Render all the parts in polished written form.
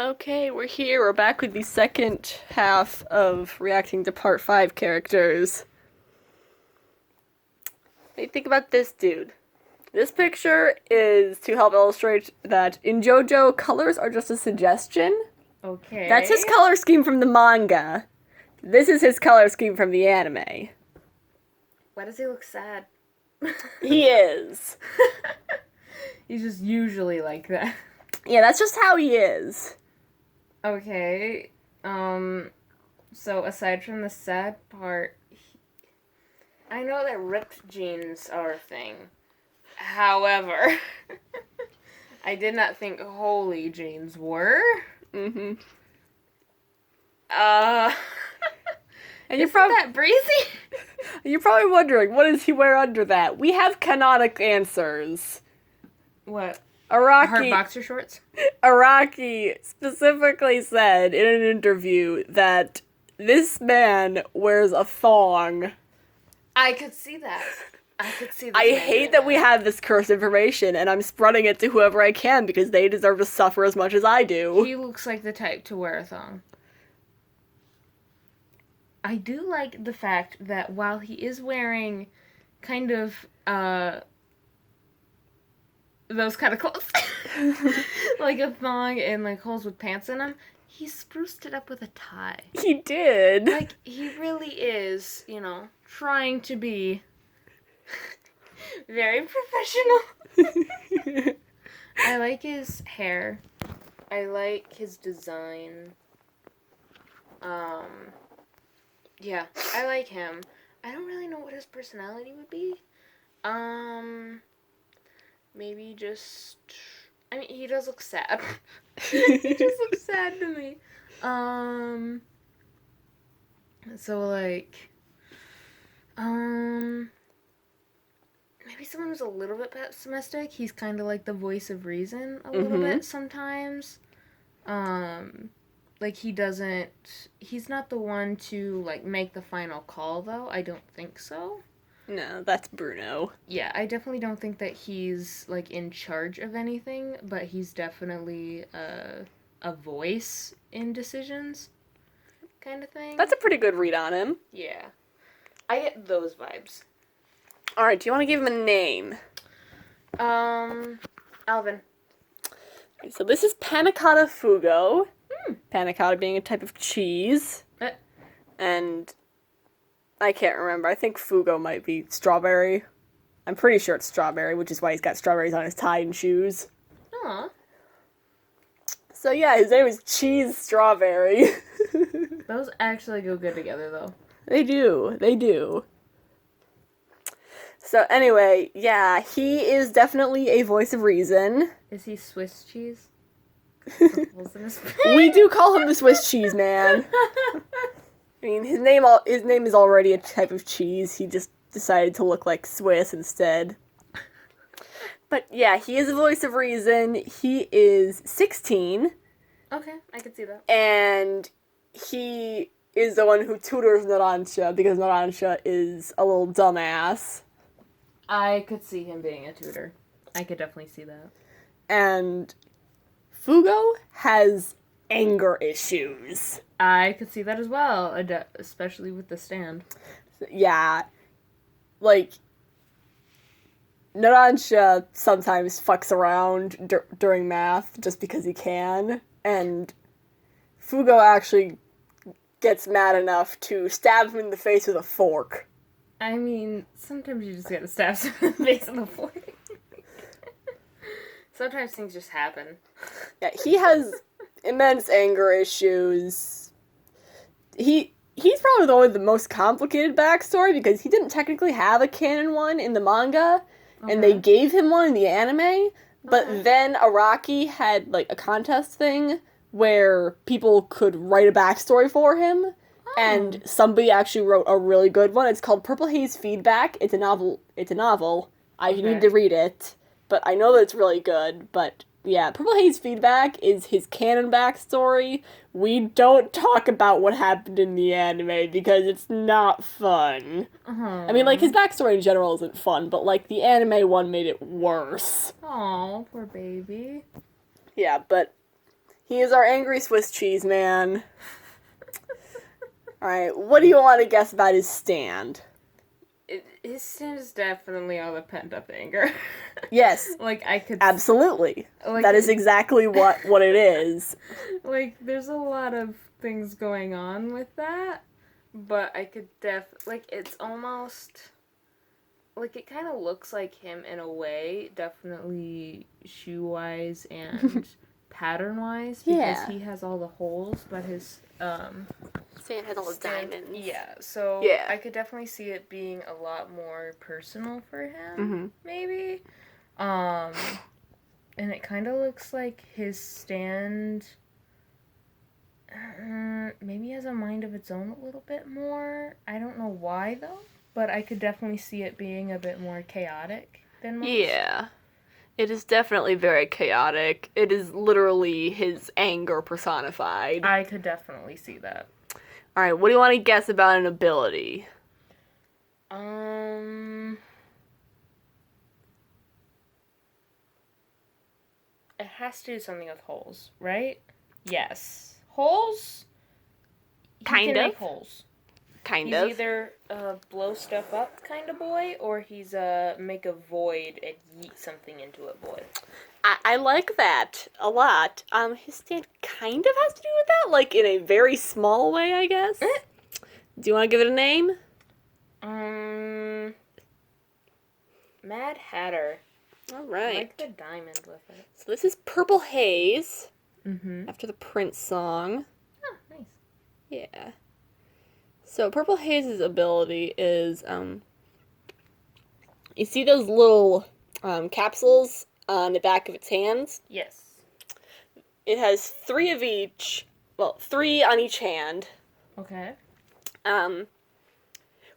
Okay, we're here. We're back with the second half of reacting to part 5 characters. What do you think about this dude? This picture is to help illustrate that in JoJo, colors are just a suggestion. Okay. That's his color scheme from the manga. This is his color scheme from the anime. Why does he look sad? He is. He's just usually like that. Yeah, that's just how he is. Okay. So aside from the sad part, I know that ripped jeans are a thing. However, I did not think holy jeans were. Mm-hmm. And you're probably that breezy? You're probably wondering, what does he wear under that? We have canonic answers. What? Araki, Hard boxer shorts? Araki specifically said in an interview that this man wears a thong. I could see that. I hate that we have this cursed information, and I'm spreading it to whoever I can because they deserve to suffer as much as I do. He looks like the type to wear a thong. I do like the fact that while he is wearing kind of, those kind of clothes, like a thong and, like, holes with pants in them, he spruced it up with a tie. He did. Like, he really is, trying to be very professional. I like his hair. I like his design. Yeah, I like him. I don't really know what his personality would be. Maybe just... I mean, he does look sad. He just looks sad to me. So, like... Maybe someone who's a little bit pessimistic. He's kind of like the voice of reason a little bit sometimes. Like, he's not the one to, like, make the final call, though. I don't think so. No, that's Bruno. Yeah, I definitely don't think that he's, like, in charge of anything, but he's definitely a voice in decisions kind of thing. That's a pretty good read on him. Yeah. I get those vibes. Alright, do you want to give him a name? Alvin. So this is Panna Cotta Fugo. Panna cotta being a type of cheese. And I can't remember. I think Fugo might be strawberry. I'm pretty sure it's strawberry, which is why he's got strawberries on his tie and shoes. Aw. So yeah, his name is Cheese Strawberry. Those actually go good together, though. They do. They do. So anyway, yeah, he is definitely a voice of reason. Is he Swiss cheese? We do call him the Swiss cheese man. I mean, his name is already a type of cheese. He just decided to look like Swiss instead. But yeah, he is a voice of reason. He is 16. Okay, I can see that. And he is the one who tutors Narancia because Narancia is a little dumbass. I could see him being a tutor. I could definitely see that. And Fugo has anger issues. I could see that as well, especially with the stand. Yeah. Like, Narancia sometimes fucks around during math just because he can, and Fugo actually gets mad enough to stab him in the face with a fork. I mean, sometimes you just gotta stab someone in the face with a fork. Sometimes things just happen. Yeah, he has immense anger issues. He's probably the one with the most complicated backstory because he didn't technically have a canon one in the manga, and they gave him one in the anime, but then Araki had, like, a contest thing where people could write a backstory for him, and somebody actually wrote a really good one. It's called Purple Haze Feedback. It's a novel. I need to read it, but I know that it's really good, but yeah, Purple Haze Feedback is his canon backstory. We don't talk about what happened in the anime because it's not fun. I mean, like, his backstory in general isn't fun, but, like, the anime one made it worse. Aw, poor baby. Yeah, but He is our angry Swiss cheese man. Alright, what do you want to guess about his stand? His stand is definitely all the pent-up anger. Yes. Like, I could... Absolutely. Like, that is exactly what it is. Like, there's a lot of things going on with that, but I could like, it's almost... Like, it kind of looks like him in a way, definitely shoe-wise and pattern-wise, because he has all the holes, but his, Stand has all the diamonds. Yeah, so I could definitely see it being a lot more personal for him, maybe. And it kind of looks like his stand maybe has a mind of its own a little bit more. I don't know why, though, but I could definitely see it being a bit more chaotic than most. Yeah. It is definitely very chaotic. It is literally his anger personified. I could definitely see that. Alright, what do you want to guess about an ability? It has to do something with holes, right? Yes. Holes? Kind of. Make holes. Kind of. He's either a blow stuff up kind of boy, or he's a make a void and yeet something into a void. I like that a lot. His stand kind of has to do with that, like in a very small way, I guess. Do you want to give it a name? Mad Hatter. All right. I like the diamond with it. So this is Purple Haze. Mm-hmm. After the Prince song. Oh, nice. Yeah. So Purple Haze's ability is, you see those little capsules on the back of its hands? Yes. It has 3 of each. Well, 3 on each hand. Okay.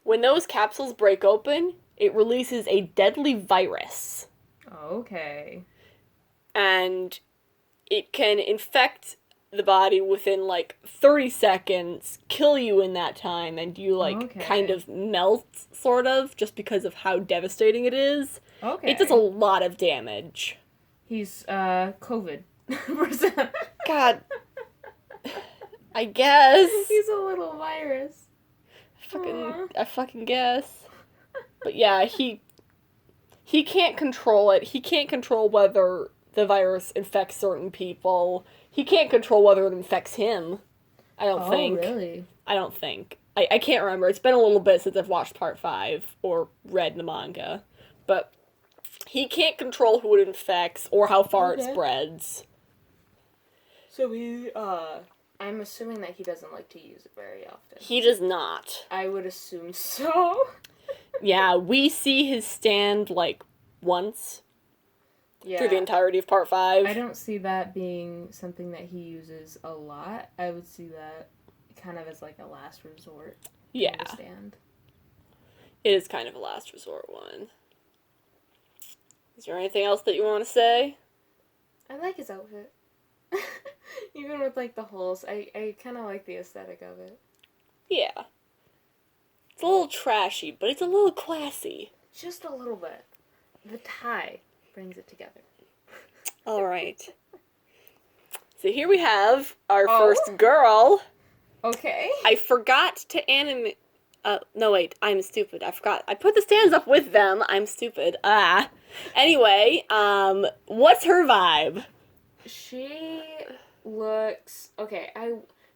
When those capsules break open, it releases a deadly virus. Okay. And it can infect the body within, like, 30 seconds, kill you in that time, and you, like, kind of melt, sort of, just because of how devastating it is. Okay. It does a lot of damage. He's, COVID. God. I guess. He's a little virus. I fucking guess. But yeah, he can't control it. He can't control whether the virus infects certain people. He can't control whether it infects him. I don't think. Oh, really? I don't think. I can't remember. It's been a little bit since I've watched part 5 or read the manga. But he can't control who it infects or how far it spreads. So I'm assuming that he doesn't like to use it very often. He does not. I would assume so. Yeah, we see his stand, like, once. Yeah. Through the entirety of part 5. I don't see that being something that he uses a lot. I would see that kind of as, like, a last resort. Yeah. Kind of stand. It is kind of a last resort one. Is there anything else that you want to say? I like his outfit. Even with, like, the holes, I kind of like the aesthetic of it. Yeah. It's a little trashy, but it's a little classy. Just a little bit. The tie brings it together. All right. So here we have our first girl. Okay. I forgot to animate... no, wait. I'm stupid. I forgot. I put the stands up with them. I'm stupid. Anyway, what's her vibe? She looks... Okay,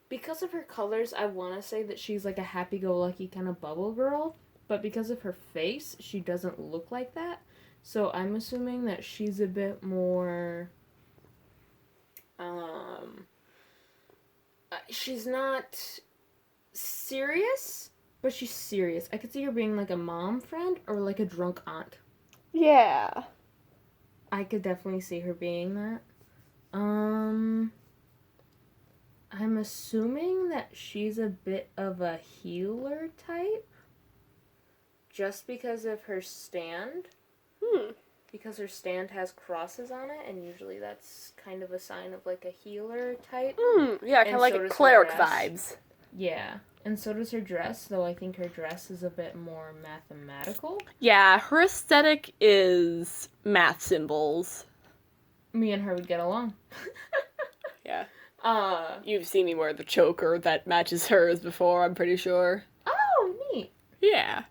because of her colors, I want to say that she's like a happy-go-lucky kind of bubble girl. But because of her face, she doesn't look like that. So I'm assuming that she's a bit more... she's not serious, but she's serious. I could see her being like a mom friend or like a drunk aunt. Yeah. I could definitely see her being that. I'm assuming that she's a bit of a healer type. Just because of her stand. Because her stand has crosses on it, and usually that's kind of a sign of like a healer type. Yeah, kind of like a cleric vibes. Yeah. And so does her dress, though I think her dress is a bit more mathematical. Yeah, her aesthetic is math symbols. Me and her would get along. Yeah. You've seen me wear the choker that matches hers before, I'm pretty sure. Oh, neat. Yeah.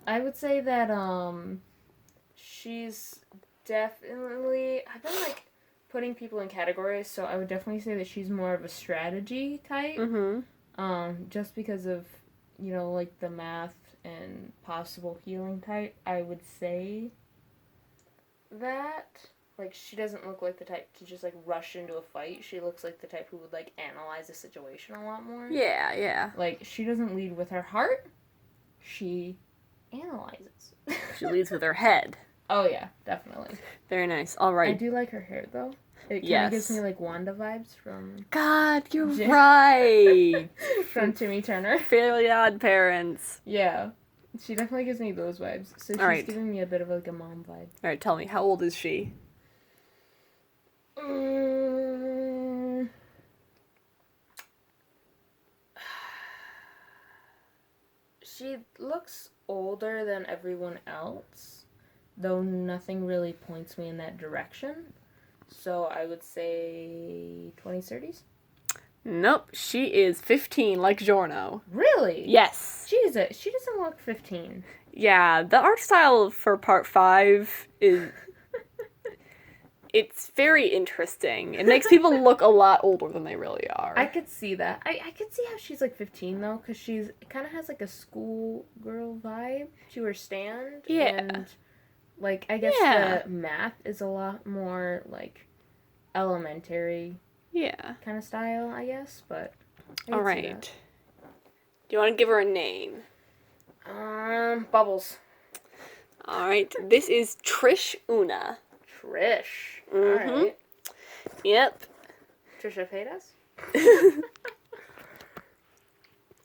I would say that, she's definitely... I've been, like, putting people in categories, so I would definitely say that she's more of a strategy type. Mm-hmm. Just because of, you know, like, the math and possible healing type, I would say that... Like, she doesn't look like the type to just, like, rush into a fight. She looks like the type who would, like, analyze a situation a lot more. Yeah, yeah. Like, she doesn't lead with her heart. She analyzes. She leads with her head. Oh, yeah, definitely. Very nice. All right. I do like her hair, though. It kind of gives me, like, Wanda vibes from... God, you're right. from Timmy Turner. Fairly Odd Parents. Yeah. She definitely gives me those vibes. So she's giving me a bit of, like, a mom vibe. All right, tell me, how old is she? She looks older than everyone else, though nothing really points me in that direction. So I would say 20s, 30s? Nope, she is 15, like Giorno. Really? Yes. Jesus, she doesn't look 15. Yeah, the art style for part 5 is... It's very interesting. It makes people look a lot older than they really are. I could see that. I could see how she's like 15 though, because it kind of has like a schoolgirl vibe to her stand. Yeah. And like, I guess the math is a lot more like elementary. Yeah. Kind of style, I guess, but. All right. Do you want to give her a name? Bubbles. All right. This is Trish Una. Trish. Mm-hmm. All right. Yep. Trisha Paytas?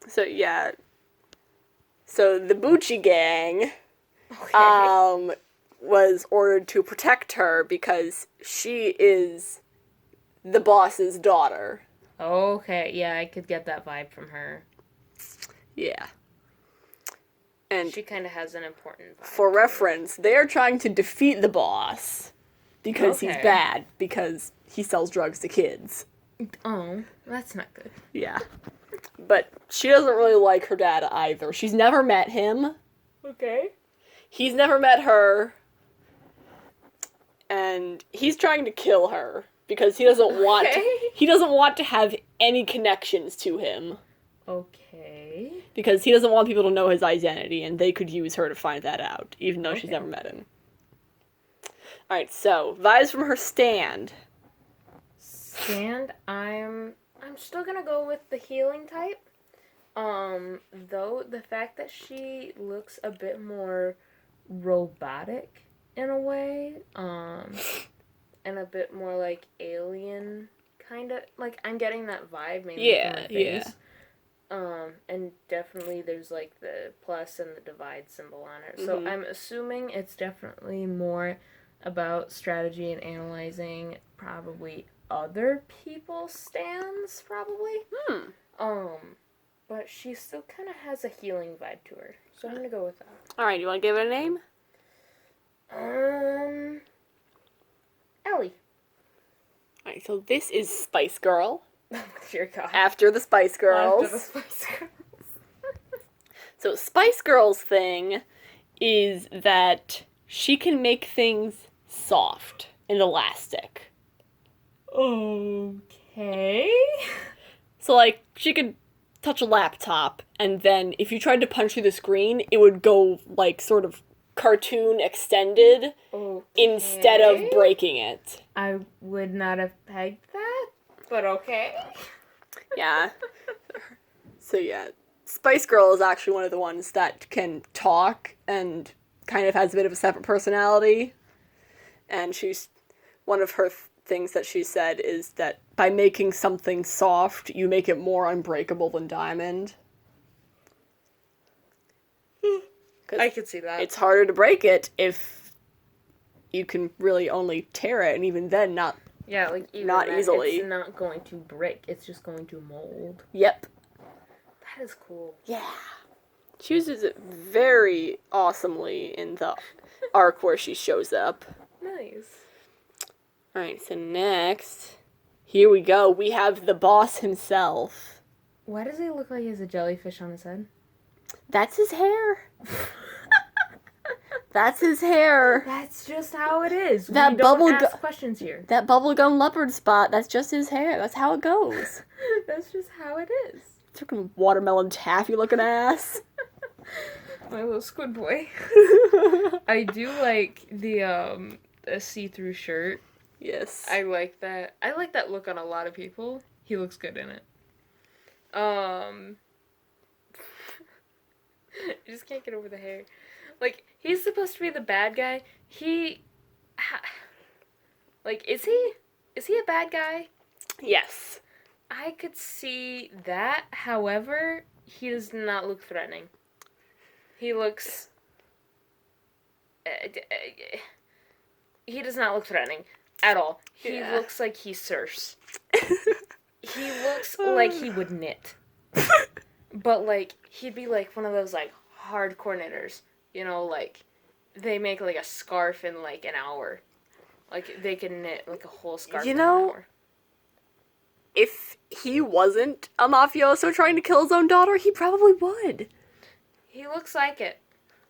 So, yeah. So, the Bucci gang was ordered to protect her because she is the boss's daughter. Okay, yeah, I could get that vibe from her. Yeah. And she kind of has an important vibe. For reference, they are trying to defeat the boss because he's bad, because he sells drugs to kids. Oh, that's not good. Yeah. But she doesn't really like her dad either. She's never met him. Okay. He's never met her. And he's trying to kill her because he doesn't want to have any connections to him. Okay. Because he doesn't want people to know his identity, and they could use her to find that out, even though she's never met him. Alright, so, vibes from her stand. Stand, I'm still gonna go with the healing type. Though, the fact that she looks a bit more robotic in a way, and a bit more, like, alien, kind of, like, I'm getting that vibe, maybe from her face. And definitely there's, like, the plus and the divide symbol on her. So I'm assuming it's definitely more about strategy and analyzing probably other people's stands, probably. But she still kind of has a healing vibe to her. So I'm gonna go with that. Alright, you want to give it a name? Ellie. Alright, so this is Spice Girl. Oh, dear God. After the Spice Girls. After the Spice Girls. So Spice Girls' thing is that she can make things soft and elastic. Okay. So, like, she could touch a laptop, and then if you tried to punch through the screen, it would go, like, sort of cartoon extended instead of breaking it. I would not have pegged that, but okay. Yeah. So, yeah. Spice Girl is actually one of the ones that can talk and kind of has a bit of a separate personality. And one of her things that she said is that by making something soft, you make it more unbreakable than diamond. I could see that. It's harder to break it if you can really only tear it, and even then not easily. It's not going to break. It's just going to mold. Yep. That is cool. Yeah. She uses it very awesomely in the arc where she shows up. Nice. Alright, so next, Here we go. We have the boss himself. Why does he look like he has a jellyfish on his head? That's his hair. That's his hair. That's just how it is. That we don't bubble ask questions here. That bubblegum leopard spot, that's just his hair. That's how it goes. That's just how it is. Freaking watermelon taffy looking ass. My little squid boy. I do like the see-through shirt. Yes. I like that. I like that look on a lot of people. He looks good in it. I just can't get over the hair. Like, he's supposed to be the bad guy. Is he a bad guy? Yes. I could see that. However, he does not look threatening. He looks... he does not look threatening at all. He looks like he surfs. He looks like he would knit. But, like, he'd be, like, one of those, like, hardcore knitters. You know, like, they make, like, a scarf in, like, an hour. Like, they can knit, like, a whole scarf in an hour. If he wasn't a mafioso trying to kill his own daughter, he probably would. He looks like it.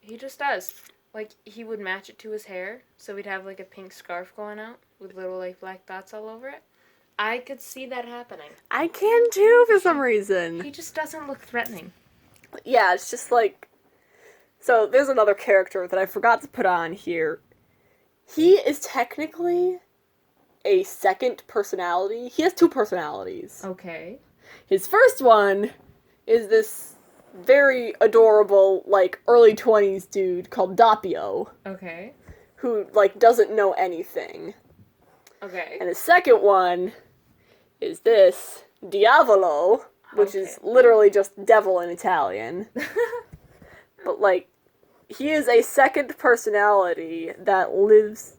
He just does. Like, he would match it to his hair, so we'd have, like, a pink scarf going out with little, like, black dots all over it. I could see that happening. I can, too, for some reason. He just doesn't look threatening. Yeah, it's just, like... So, there's another character that I forgot to put on here. He is technically a second personality. He has two personalities. Okay. His first one is this very adorable, like, early 20s dude called Doppio. Okay. Who, like, doesn't know anything. Okay. And his second one is this Diavolo, which is literally just devil in Italian. But, like, he is a second personality that lives...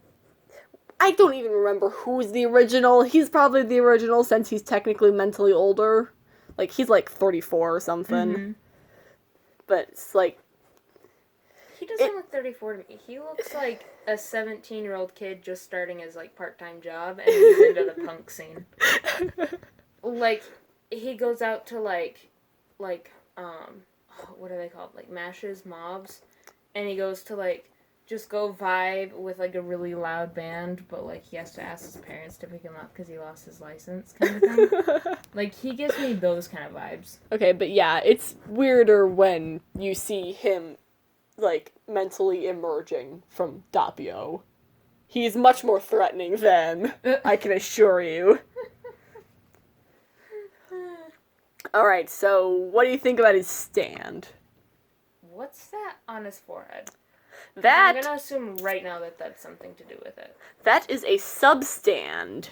I don't even remember who's the original. He's probably the original since he's technically mentally older. Like, he's like 34 or something. Mm-hmm. But it's like... He doesn't look 34 to me. He looks like a 17-year-old kid just starting his, like, part-time job and he's into the punk scene. Like, he goes out to, like, what are they called? Like, mashes, mobs. And he goes to, like, just go vibe with, like, a really loud band, but, like, he has to ask his parents to pick him up because he lost his license kind of thing. Like, he gives me those kind of vibes. Okay, but yeah, it's weirder when you see him, like, mentally emerging from Doppio. He's much more threatening then, I can assure you. Alright, so what do you think about his stand? What's that on his forehead? That... I'm gonna assume right now that that's something to do with it. That is a substand.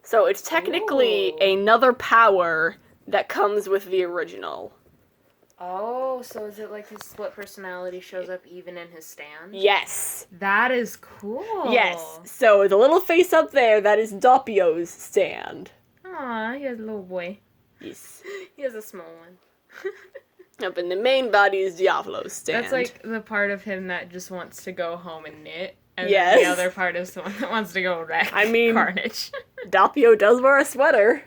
So it's technically another power that comes with the original. Oh, so is it like his split personality shows up even in his stand? Yes. That is cool. Yes. So the little face up there, that is Doppio's stand. Aw, he has a little boy. Yes. He has a small one. Up in the main body is Diavolo's stand. That's like the part of him that just wants to go home and knit. And yes. then the other part is the one that wants to go wreck carnage. Doppio does wear a sweater.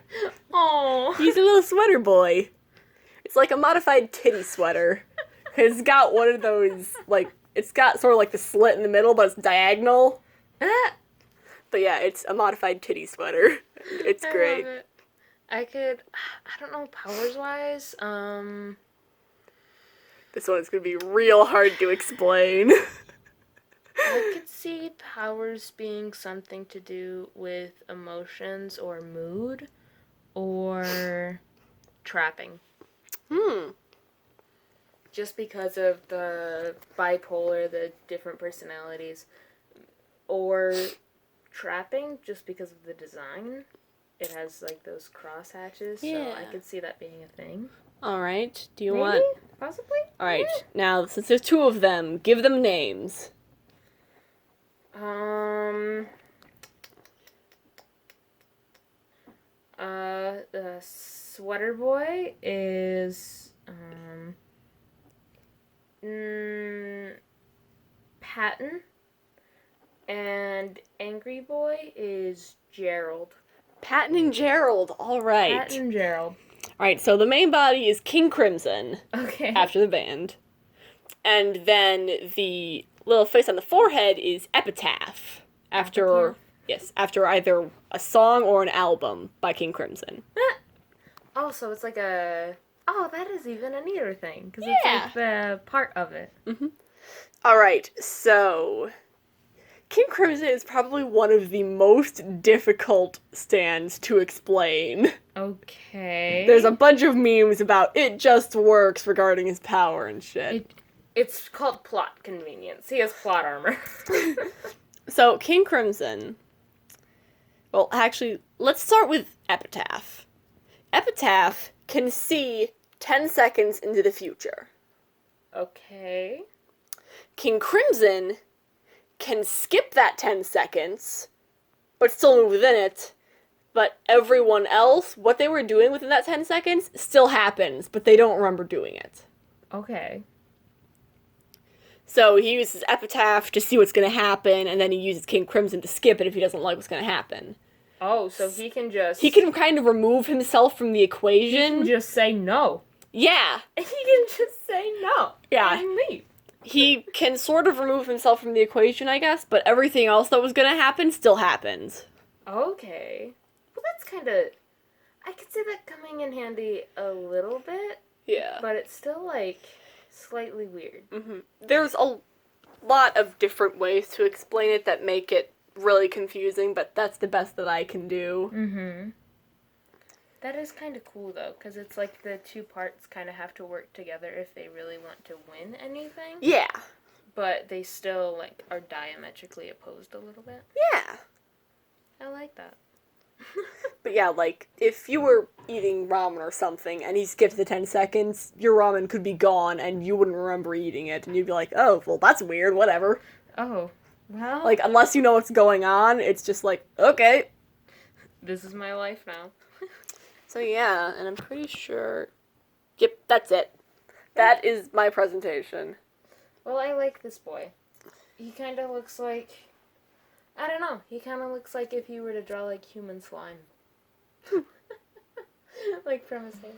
Oh. He's a little sweater boy. It's like a modified titty sweater. It's got one of those, like, it's got sort of like the slit in the middle, but it's diagonal. But yeah, it's a modified titty sweater. It's great. I love it. I don't know, powers-wise, This one is going to be real hard to explain. I could see powers being something to do with emotions or mood or trapping. Just because of the bipolar, the different personalities. Or trapping just because of the design. It has, like, those cross hatches, so I could see that being a thing. Alright, do you Maybe? want... Possibly? Alright, now, since there's two of them, give them names. The sweater boy is, Patton, and angry boy is Gerald. Patton and Gerald, all right. Pat and Gerald. Alright, so the main body is King Crimson, Okay. after the band. And then the little face on the forehead is Epitaph, after either a song or an album by King Crimson. Oh, so it's like a... Oh, that is even a neater thing, because Yeah. it's like the part of it. Mm-hmm. Alright, so... King Crimson is probably one of the most difficult stands to explain. Okay. There's a bunch of memes about it just works regarding his power and shit. It's called plot convenience. He has plot armor. So, King Crimson... Well, actually, let's start with Epitaph. Epitaph can see 10 seconds into the future. Okay. King Crimson can skip that 10 seconds, but still move within it. But everyone else, what they were doing within that 10 seconds, still happens, but they don't remember doing it. Okay. So he uses Epitaph to see what's going to happen, and then he uses King Crimson to skip it if he doesn't like what's going to happen. Oh, so he can just... He can kind of remove himself from the equation. He can just say no. Yeah. He can just say no. Yeah. And leave. He can sort of remove himself from the equation, I guess, but everything else that was going to happen still happens. Okay. Well, that's kind of... I could see that coming in handy a little bit. Yeah. But it's still, like, slightly weird. Mm-hmm. There's a lot of different ways to explain it that make it really confusing, but that's the best that I can do. Mm-hmm. That is kind of cool, though, because it's like the two parts kind of have to work together if they really want to win anything. Yeah. But they still, like, are diametrically opposed a little bit. Yeah. I like that. But yeah, like, if you were eating ramen or something and he skipped the 10 seconds, your ramen could be gone and you wouldn't remember eating it, and you'd be like, oh, well, that's weird, whatever. Oh, well... Like, unless you know what's going on, it's just like, okay. This is my life now. So yeah, and I'm pretty sure... Yep, that's it. That is my presentation. Well, I like this boy. He kind of looks like... I don't know. He kind of looks like if you were to draw, like, human slime. Like, from his hair.